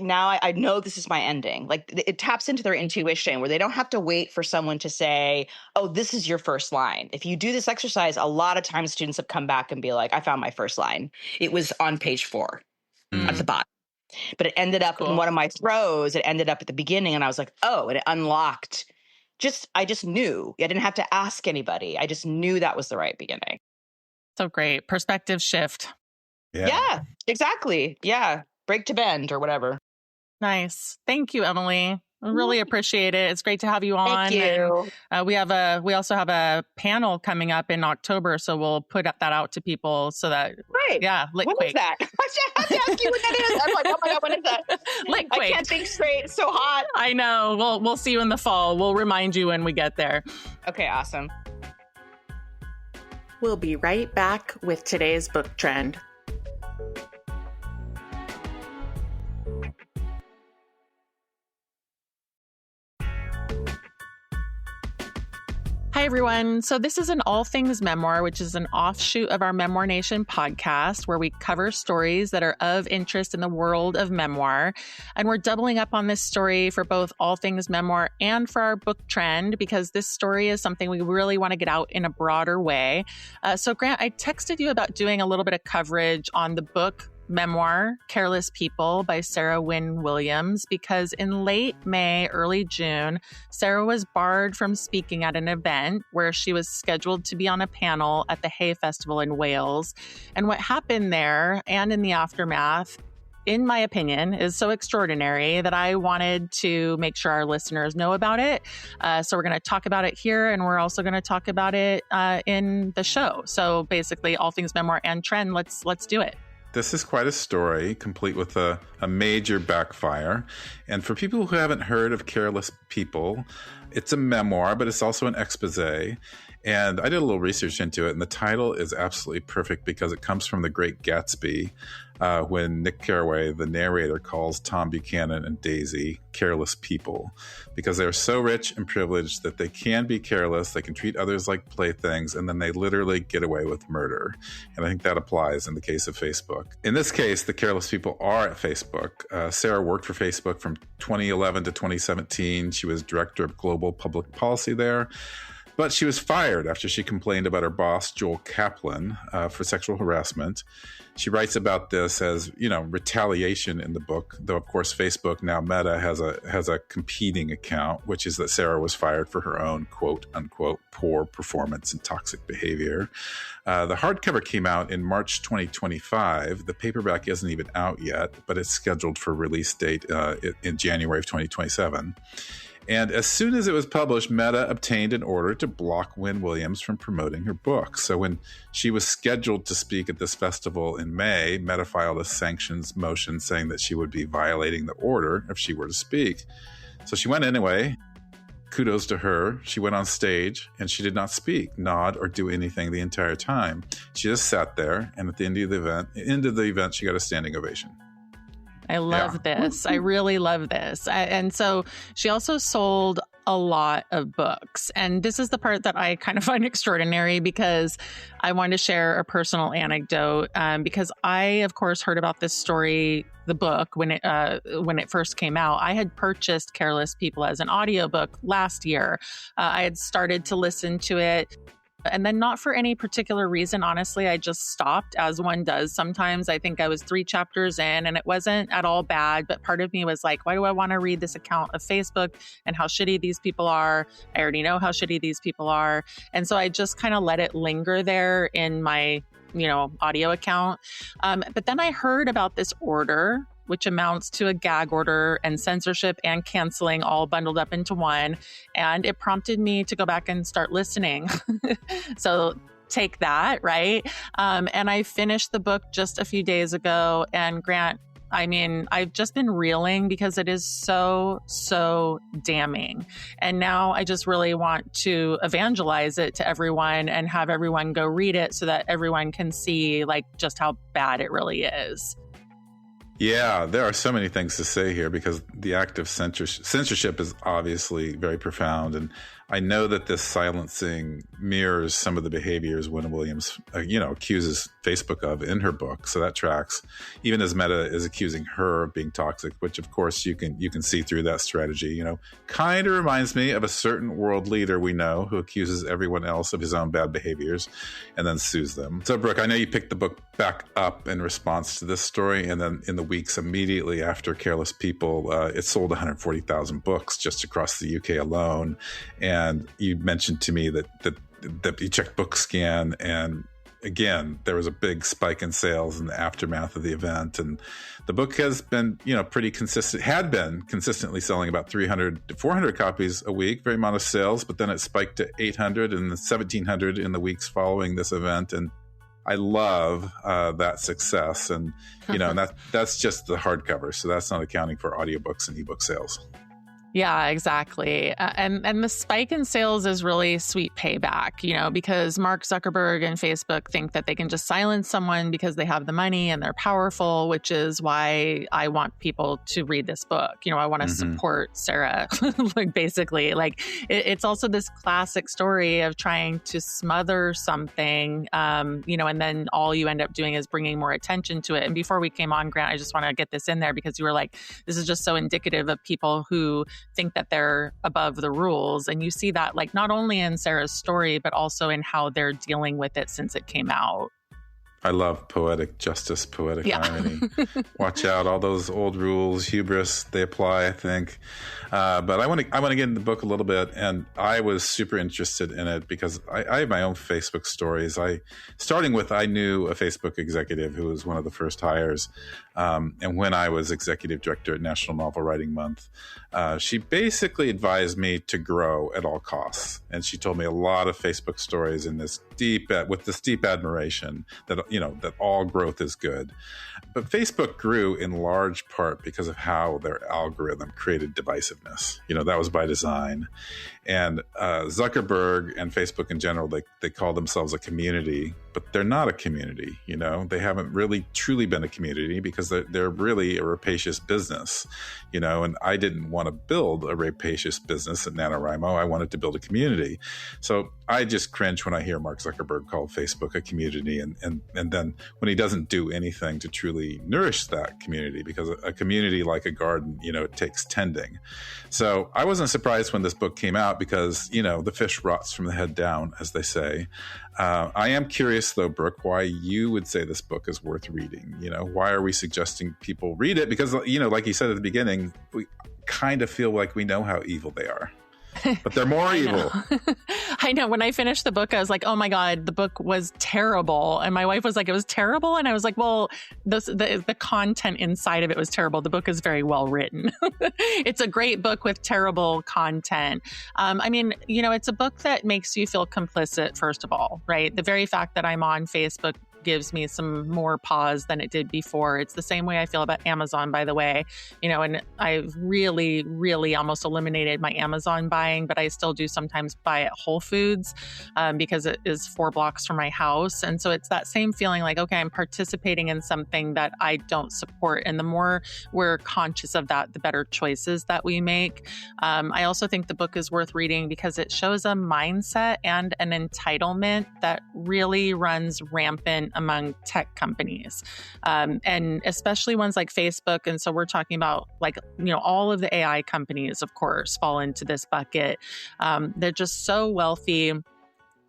know this is my ending. Like, it taps into their intuition, where they don't have to wait for someone to say, oh, this is your first line. If you do this exercise, a lot of times students have come back and be like, I found my first line. It was on page 4 at the bottom. But it ended up in one of my throws. It ended up at the beginning, and I was like, oh, and it unlocked. I just knew. I didn't have to ask anybody. I just knew that was the right beginning. So great. Perspective shift. Yeah, exactly. Yeah. Break to bend or whatever. Nice. Thank you, Emily. I really appreciate it. It's great to have you on. Thank you. And, we also have a panel coming up in October, so we'll put that out to people so that When is that? I have to ask you what that is. I'm like, oh my God, when is that? I can't think straight. It's so hot. I know. We'll see you in the fall. We'll remind you when we get there. Okay, awesome. We'll be right back with today's book trend. everyone. So this is an All Things Memoir, which is an offshoot of our Memoir Nation podcast, where we cover stories that are of interest in the world of memoir. And we're doubling up on this story for both All Things Memoir and for our book trend, because this story is something we really want to get out in a broader way. So Grant, I texted you about doing a little bit of coverage on the book Memoir, Careless People by Sarah Wynne Williams, because in late May, early June, Sarah was barred from speaking at an event where she was scheduled to be on a panel at the Hay Festival in Wales. And what happened there and in the aftermath, in my opinion, is so extraordinary that I wanted to make sure our listeners know about it. So we're going to talk about it here, and we're also going to talk about it in the show. So basically, All Things Memoir and Trend, let's do it. This is quite a story, complete with a major backfire. And for people who haven't heard of Careless People, it's a memoir, but it's also an expose. And I did a little research into it, and the title is absolutely perfect because it comes from The Great Gatsby, when Nick Carraway, the narrator, calls Tom Buchanan and Daisy careless people because they're so rich and privileged that they can be careless, they can treat others like playthings, and then they literally get away with murder. And I think that applies in the case of Facebook. In this case, the careless people are at Facebook. Sarah worked for Facebook from 2011 to 2017. She was director of global public policy there. But she was fired after she complained about her boss, Joel Kaplan, for sexual harassment. She writes about this as, retaliation in the book, though, of course, Facebook, now Meta, has a competing account, which is that Sarah was fired for her own, quote, unquote, poor performance and toxic behavior. The hardcover came out in March 2025. The paperback isn't even out yet, but it's scheduled for release date in January of 2027. And as soon as it was published, Meta obtained an order to block Wynne Williams from promoting her book. So when she was scheduled to speak at this festival in May, Meta filed a sanctions motion saying that she would be violating the order if she were to speak. So she went anyway. Kudos to her. She went on stage and she did not speak, nod, or do anything the entire time. She just sat there, and at the end of the event, she got a standing ovation. I love this. I really love this. And so she also sold a lot of books. And this is the part that I kind of find extraordinary, because I wanted to share a personal anecdote, because I, of course, heard about this story, the book, when it first came out. I had purchased Careless People as an audiobook last year. I had started to listen to it. And then not for any particular reason, honestly, I just stopped, as one does sometimes. I think I was 3 chapters in and it wasn't at all bad, but part of me was like, why do I want to read this account of Facebook and how shitty these people are? I already know how shitty these people are. And so I just kind of let it linger there in my, audio account. But then I heard about this order, which amounts to a gag order and censorship and canceling all bundled up into one. And it prompted me to go back and start listening. So take that, right? And I finished the book just a few days ago. And Grant, I've just been reeling because it is so damning. And now I just really want to evangelize it to everyone and have everyone go read it so that everyone can see just how bad it really is. Yeah, there are so many things to say here because the act of censorship is obviously very profound. And I know that this silencing mirrors some of the behaviors Wynne Williams, accuses Facebook of in her book. So that tracks, even as Meta is accusing her of being toxic, which of course you can see through that strategy. Kind of reminds me of a certain world leader we know who accuses everyone else of his own bad behaviors and then sues them. So Brooke, I know you picked the book back up in response to this story, and then in the weeks immediately after Careless People, it sold 140,000 books just across the UK alone. And you mentioned to me that you checked BookScan, and again, there was a big spike in sales in the aftermath of the event. And the book has been, pretty consistent, had been consistently selling about 300 to 400 copies a week, very modest sales, but then it spiked to 800 and 1,700 in the weeks following this event. And I love that success. And, and that's just the hardcover. So that's not accounting for audiobooks and ebook sales. Yeah, exactly. And the spike in sales is really sweet payback, because Mark Zuckerberg and Facebook think that they can just silence someone because they have the money and they're powerful, which is why I want people to read this book. I want to support Sarah, basically. It's also this classic story of trying to smother something, and then all you end up doing is bringing more attention to it. And before we came on, Grant, I just want to get this in there because you were like, this is just so indicative of people who think that they're above the rules. And you see that not only in Sarah's story, but also in how they're dealing with it since it came out. I love poetic justice, poetic irony. Watch out, all those old rules, hubris, they apply, I think. But I want to get into the book a little bit, and I was super interested in it because I have my own Facebook stories. I knew a Facebook executive who was one of the first hires, and when I was executive director at National Novel Writing Month, she basically advised me to grow at all costs, and she told me a lot of Facebook stories with this deep admiration that all growth is good. But Facebook grew in large part because of how their algorithm created divisiveness. That was by design. And Zuckerberg and Facebook in general, they call themselves a community, but they're not a community. They haven't really truly been a community because they're really a rapacious business. And I didn't want to build a rapacious business at NaNoWriMo. I wanted to build a community. So I just cringe when I hear Mark Zuckerberg call Facebook a community, and then when he doesn't do anything to truly nourish that community, because a community, like a garden, it takes tending. So I wasn't surprised when this book came out because, the fish rots from the head down, as they say. I am curious, though, Brooke, why you would say this book is worth reading. Why are we suggesting people read it? Because, like you said at the beginning, we kind of feel like we know how evil they are. But they're more evil. I know. When I finished the book, I was like, oh my God, the book was terrible. And my wife was like, it was terrible. And I was like, well, the content inside of it was terrible. The book is very well written. It's a great book with terrible content. It's a book that makes you feel complicit, first of all, right? The very fact that I'm on Facebook gives me some more pause than it did before. It's the same way I feel about Amazon, by the way, and I've really, really almost eliminated my Amazon buying, but I still do sometimes buy at Whole Foods because it is 4 blocks from my house. And so it's that same feeling like, okay, I'm participating in something that I don't support. And the more we're conscious of that, the better choices that we make. I also think the book is worth reading because it shows a mindset and an entitlement that really runs rampant among tech companies, and especially ones like Facebook. And so we're talking about all of the AI companies, of course, fall into this bucket. They're just so wealthy,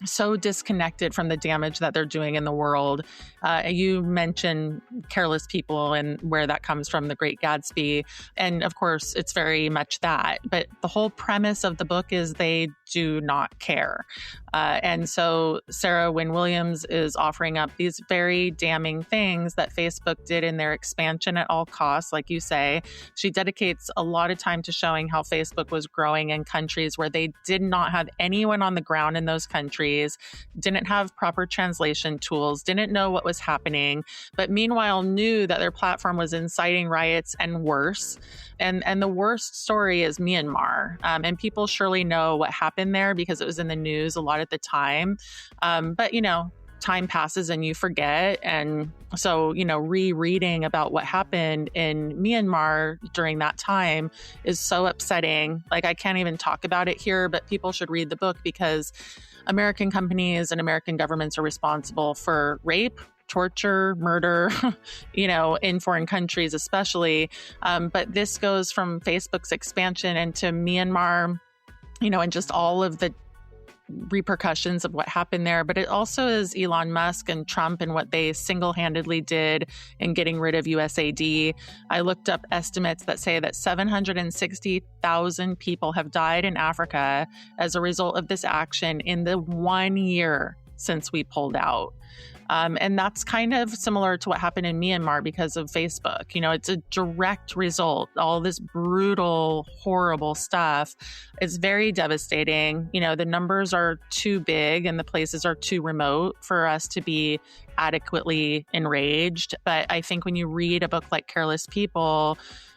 so disconnected from the damage that they're doing in the world. You mentioned careless people and where that comes from, The Great Gatsby. And of course, it's very much that. But the whole premise of the book is they do not care. And so Sarah Wynne Williams is offering up these very damning things that Facebook did in their expansion at all costs, like you say. She dedicates a lot of time to showing how Facebook was growing in countries where they did not have anyone on the ground in those countries, didn't have proper translation tools, didn't know what was happening, but meanwhile knew that their platform was inciting riots and worse. And the worst story is Myanmar. And people surely know what happened there because it was in the news a lot at the time. But time passes and you forget. And so, rereading about what happened in Myanmar during that time is so upsetting. I can't even talk about it here, but people should read the book because American companies and American governments are responsible for rape, torture, murder, in foreign countries especially. But this goes from Facebook's expansion into Myanmar, and just all of the repercussions of what happened there. But it also is Elon Musk and Trump and what they single-handedly did in getting rid of USAID. I looked up estimates that say that 760,000 people have died in Africa as a result of this action in the 1 year since we pulled out. And that's kind of similar to what happened in Myanmar because of Facebook. It's a direct result. All this brutal, horrible stuff. It's very devastating. The numbers are too big and the places are too remote for us to be adequately enraged. But I think when you read a book like Careless People,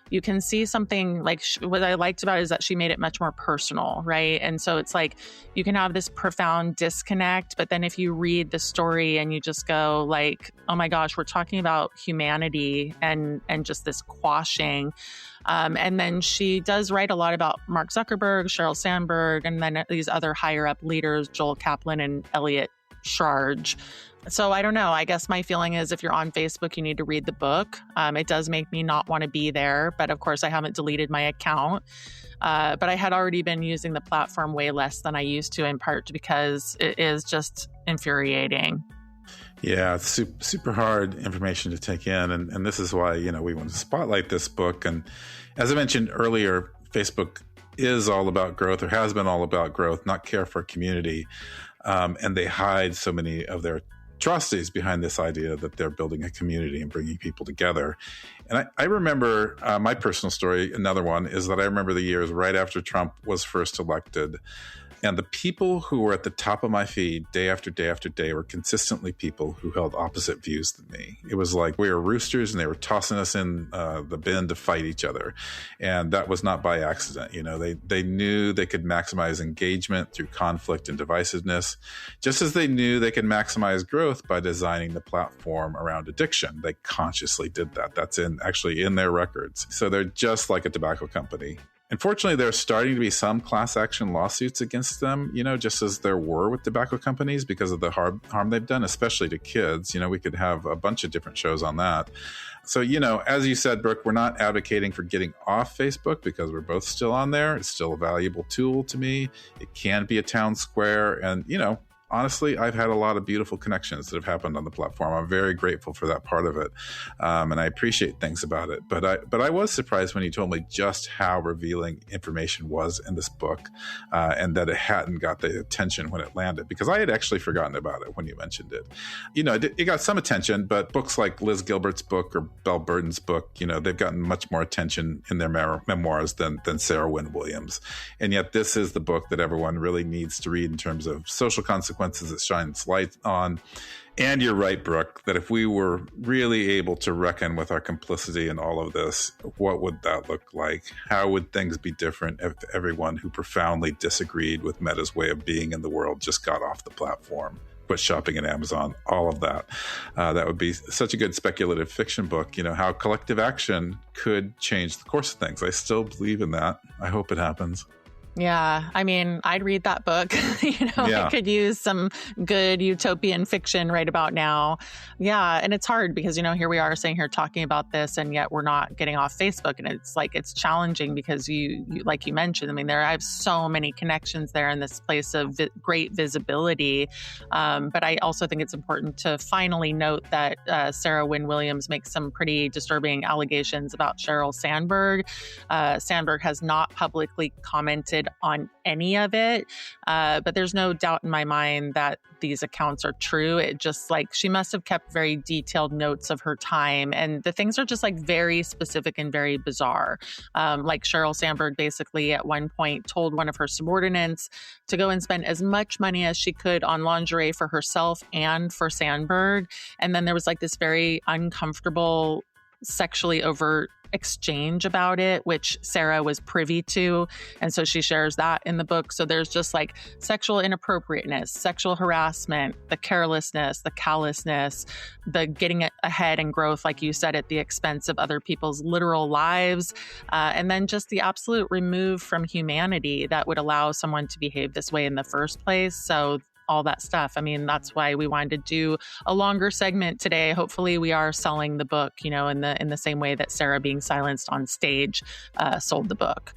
you can see something like what I liked about it is that she made it much more personal, right? And so it's like you can have this profound disconnect, but then if you read the story and you just go like, oh my gosh, we're talking about humanity and just this quashing. And then she does write a lot about Mark Zuckerberg, Sheryl Sandberg, and then these other higher up leaders, Joel Kaplan and Elliot Scharge. So I don't know. I guess my feeling is if you're on Facebook, you need to read the book. It does make me not want to be there. But of course, I haven't deleted my account. But I had already been using the platform way less than I used to, in part because it is just infuriating. Yeah, it's super hard information to take in. And this is why, we want to spotlight this book. And as I mentioned earlier, Facebook is all about growth, or has been all about growth, not care for community. And they hide so many of their atrocities behind this idea that they're building a community and bringing people together. And I remember my personal story, another one, is that I remember the years right after Trump was first elected. And the people who were at the top of my feed day after day after day were consistently people who held opposite views than me. It was like we were roosters and they were tossing us in the bin to fight each other. And that was not by accident. They knew they could maximize engagement through conflict and divisiveness, just as they knew they could maximize growth by designing the platform around addiction. They consciously did that. That's actually in their records. So they're just like a tobacco company. Unfortunately, there's starting to be some class action lawsuits against them, just as there were with tobacco companies because of the harm they've done, especially to kids. We could have a bunch of different shows on that. So, as you said, Brooke, we're not advocating for getting off Facebook because we're both still on there. It's still a valuable tool to me. It can be a town square. And, honestly, I've had a lot of beautiful connections that have happened on the platform. I'm very grateful for that part of it. And I appreciate things about it. But I was surprised when you told me just how revealing information was in this book and that it hadn't got the attention when it landed, because I had actually forgotten about it when you mentioned it. It got some attention, but books like Liz Gilbert's book or Belle Burden's book, they've gotten much more attention in their memoirs than Sarah Wynne Williams. And yet this is the book that everyone really needs to read in terms of social consequences it shines light on. And you're right, Brooke, that if we were really able to reckon with our complicity in all of this, what would that look like? How would things be different if everyone who profoundly disagreed with Meta's way of being in the world just got off the platform, quit shopping at Amazon, all of that? That would be such a good speculative fiction book, how collective action could change the course of things. I still believe in that. I hope it happens. Yeah. I mean, I'd read that book. I could use some good utopian fiction right about now. Yeah. And it's hard because, here we are sitting here talking about this and yet we're not getting off Facebook. And it's like, it's challenging because you like you mentioned, I have so many connections there in this place of great visibility. But I also think it's important to finally note that Sarah Wynne Williams makes some pretty disturbing allegations about Sheryl Sandberg. Sandberg has not publicly commented on any of it, but there's no doubt in my mind that these accounts are true. It just she must have kept very detailed notes of her time, and the things are just very specific and very bizarre. Sheryl Sandberg basically at one point told one of her subordinates to go and spend as much money as she could on lingerie for herself and for Sandberg, and then there was this very uncomfortable sexually overt exchange about it, which Sarah was privy to. And so she shares that in the book. So there's just sexual inappropriateness, sexual harassment, the carelessness, the callousness, the getting ahead and growth, like you said, at the expense of other people's literal lives. And then just the absolute remove from humanity that would allow someone to behave this way in the first place. So all that stuff. That's why we wanted to do a longer segment today. Hopefully we are selling the book, in the same way that Sarah being silenced on stage sold the book.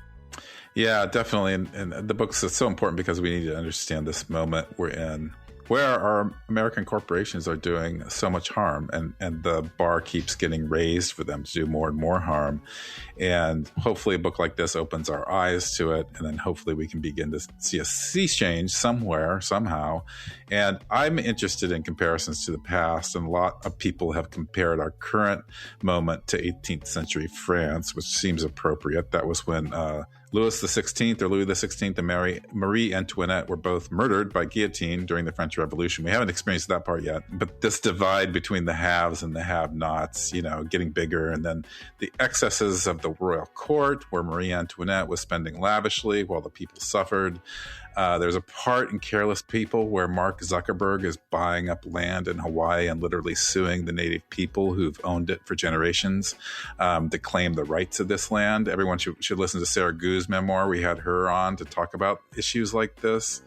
Yeah, definitely. And the book's so important because we need to understand this moment we're in, where our American corporations are doing so much harm, and the bar keeps getting raised for them to do more and more harm. And hopefully a book like this opens our eyes to it, and then hopefully we can begin to see a sea change somewhere, somehow. And I'm interested in comparisons to the past, and a lot of people have compared our current moment to 18th century France, which seems appropriate. That was when Louis XVI, or Louis XVI, and Marie Antoinette were both murdered by guillotine during the French Revolution. We haven't experienced that part yet, but this divide between the haves and the have-nots, getting bigger, and then the excesses of the royal court, where Marie Antoinette was spending lavishly while the people suffered. There's a part in Careless People where Mark Zuckerberg is buying up land in Hawaii and literally suing the native people who've owned it for generations to claim the rights of this land. Everyone should listen to Sarah Gu's memoir. We had her on to talk about issues like this.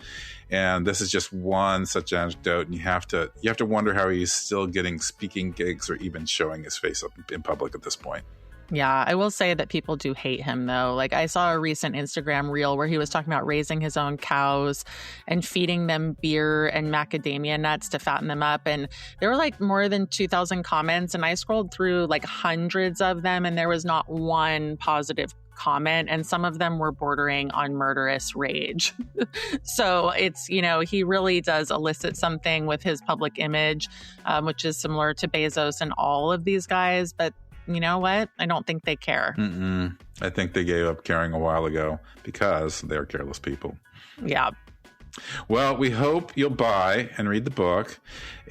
And this is just one such anecdote. And you have to wonder how he's still getting speaking gigs or even showing his face up in public at this point. Yeah, I will say that people do hate him, though. Like, I saw a recent Instagram reel where he was talking about raising his own cows and feeding them beer and macadamia nuts to fatten them up. And there were like more than 2,000 comments. And I scrolled through like hundreds of them, and there was not one positive comment, and some of them were bordering on murderous rage. So it's, he really does elicit something with his public image, which is similar to Bezos and all of these guys. But you know what? I don't think they care. I think they gave up caring a while ago because they're careless people. Yeah. Well, we hope you'll buy and read the book.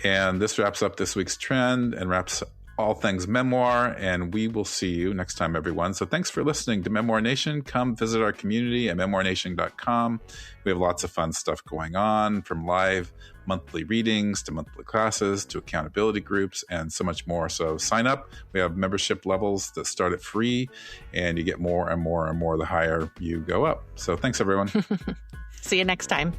And this wraps up this week's trend and wraps all things Memoir. And we will see you next time, everyone. So thanks for listening to Memoir Nation. Come visit our community at memoirnation.com. We have lots of fun stuff going on, from live monthly readings to monthly classes to accountability groups and so much more. So sign up. We have membership levels that start at free, and you get more and more and more the higher you go up. So thanks, everyone. See you next time.